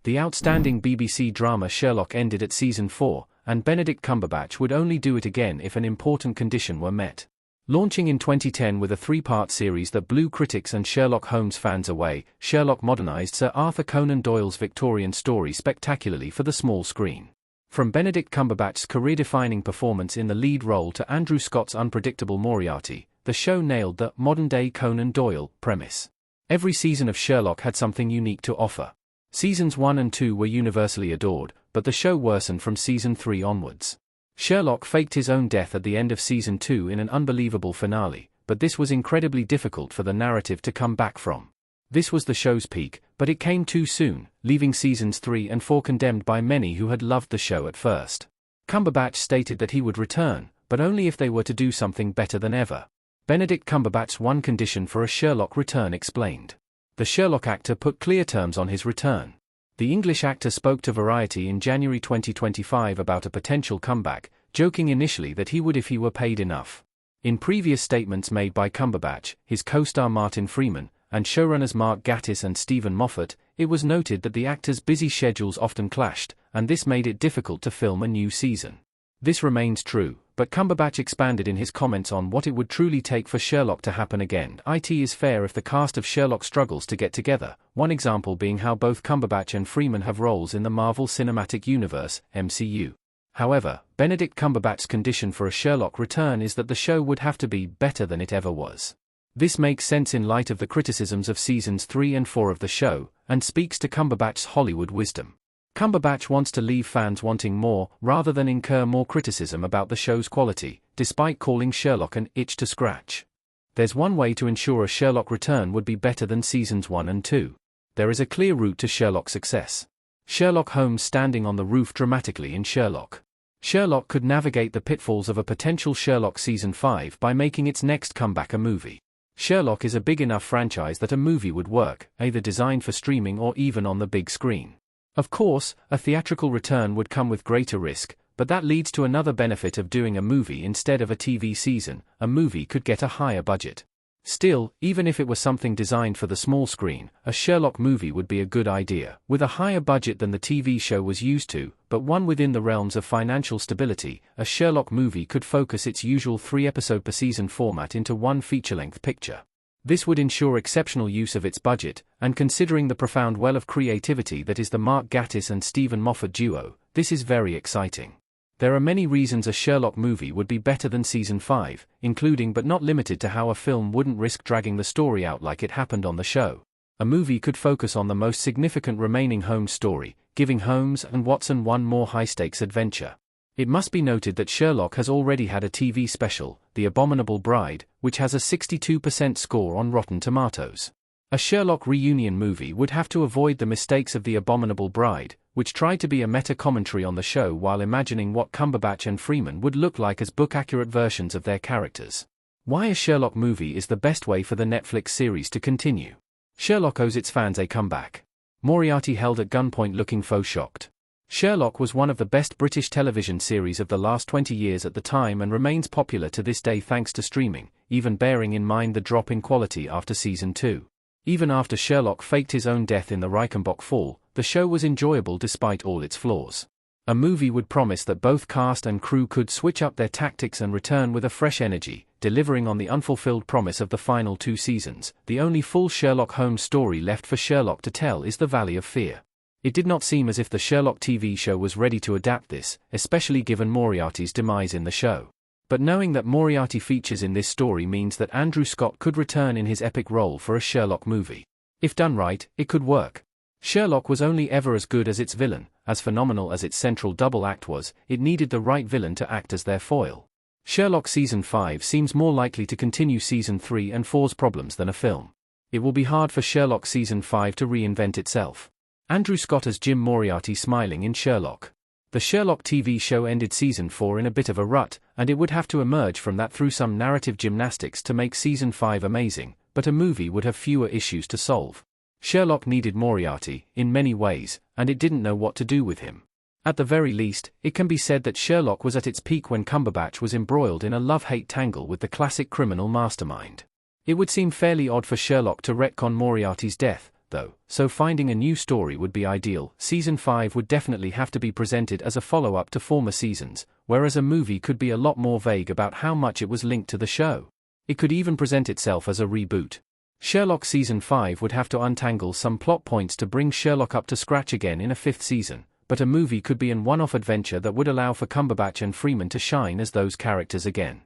The outstanding BBC drama Sherlock ended at season 4, and Benedict Cumberbatch would only do it again if an important condition were met. Launching in 2010 with a 3-part series that blew critics and Sherlock Holmes fans away, Sherlock modernized Sir Arthur Conan Doyle's Victorian story spectacularly for the small screen. From Benedict Cumberbatch's career-defining performance in the lead role to Andrew Scott's unpredictable Moriarty, the show nailed the modern-day Conan Doyle premise. Every season of Sherlock had something unique to offer. Seasons 1 and 2 were universally adored, but the show worsened from season 3 onwards. Sherlock faked his own death at the end of season 2 in an unbelievable finale, but this was incredibly difficult for the narrative to come back from. This was the show's peak, but it came too soon, leaving seasons 3 and 4 condemned by many who had loved the show at first. Cumberbatch stated that he would return, but only if they were to do something better than ever. Benedict Cumberbatch's one condition for a Sherlock return explained. The Sherlock actor put clear terms on his return. The English actor spoke to Variety in January 2025 about a potential comeback, joking initially that he would if he were paid enough. In previous statements made by Cumberbatch, his co-star Martin Freeman, and showrunners Mark Gatiss and Stephen Moffat, it was noted that the actors' busy schedules often clashed, and this made it difficult to film a new season. This remains true, but Cumberbatch expanded in his comments on what it would truly take for Sherlock to happen again. It is fair if the cast of Sherlock struggles to get together, one example being how both Cumberbatch and Freeman have roles in the Marvel Cinematic Universe, MCU. However, Benedict Cumberbatch's condition for a Sherlock return is that the show would have to be better than it ever was. This makes sense in light of the criticisms of seasons 3 and 4 of the show, and speaks to Cumberbatch's Hollywood wisdom. Cumberbatch wants to leave fans wanting more, rather than incur more criticism about the show's quality, despite calling Sherlock an itch to scratch. There's one way to ensure a Sherlock return would be better than seasons 1 and 2. There is a clear route to Sherlock's success. Sherlock Holmes standing on the roof dramatically in Sherlock. Sherlock could navigate the pitfalls of a potential Sherlock season 5 by making its next comeback a movie. Sherlock is a big enough franchise that a movie would work, either designed for streaming or even on the big screen. Of course, a theatrical return would come with greater risk, but that leads to another benefit of doing a movie instead of a TV season. A movie could get a higher budget. Still, even if it were something designed for the small screen, a Sherlock movie would be a good idea, with a higher budget than the TV show was used to, but one within the realms of financial stability. A Sherlock movie could focus its usual 3-episode per season format into one feature-length picture. This would ensure exceptional use of its budget, and considering the profound well of creativity that is the Mark Gatiss and Stephen Moffat duo, this is very exciting. There are many reasons a Sherlock movie would be better than season 5, including but not limited to how a film wouldn't risk dragging the story out like it happened on the show. A movie could focus on the most significant remaining Holmes story, giving Holmes and Watson one more high-stakes adventure. It must be noted that Sherlock has already had a TV special, The Abominable Bride, which has a 62% score on Rotten Tomatoes. A Sherlock reunion movie would have to avoid the mistakes of The Abominable Bride, which tried to be a meta-commentary on the show while imagining what Cumberbatch and Freeman would look like as book-accurate versions of their characters. Why a Sherlock movie is the best way for the Netflix series to continue. Sherlock owes its fans a comeback. Moriarty held at gunpoint looking faux shocked. Sherlock was one of the best British television series of the last 20 years at the time and remains popular to this day thanks to streaming, even bearing in mind the drop in quality after season 2. Even after Sherlock faked his own death in the Reichenbach Fall, the show was enjoyable despite all its flaws. A movie would promise that both cast and crew could switch up their tactics and return with a fresh energy, delivering on the unfulfilled promise of the final 2 seasons. The only full Sherlock Holmes story left for Sherlock to tell is The Valley of Fear. It did not seem as if the Sherlock TV show was ready to adapt this, especially given Moriarty's demise in the show. But knowing that Moriarty features in this story means that Andrew Scott could return in his epic role for a Sherlock movie. If done right, it could work. Sherlock was only ever as good as its villain. As phenomenal as its central double act was, it needed the right villain to act as their foil. Sherlock Season 5 seems more likely to continue Season 3 and 4's problems than a film. It will be hard for Sherlock Season 5 to reinvent itself. Andrew Scott as Jim Moriarty smiling in Sherlock. The Sherlock TV show ended Season 4 in a bit of a rut, and it would have to emerge from that through some narrative gymnastics to make Season 5 amazing, but a movie would have fewer issues to solve. Sherlock needed Moriarty, in many ways, and it didn't know what to do with him. At the very least, it can be said that Sherlock was at its peak when Cumberbatch was embroiled in a love-hate tangle with the classic criminal mastermind. It would seem fairly odd for Sherlock to retcon Moriarty's death, though, so finding a new story would be ideal. Season 5 would definitely have to be presented as a follow-up to former seasons, whereas a movie could be a lot more vague about how much it was linked to the show. It could even present itself as a reboot. Sherlock Season 5 would have to untangle some plot points to bring Sherlock up to scratch again in a 5th season, but a movie could be an one-off adventure that would allow for Cumberbatch and Freeman to shine as those characters again.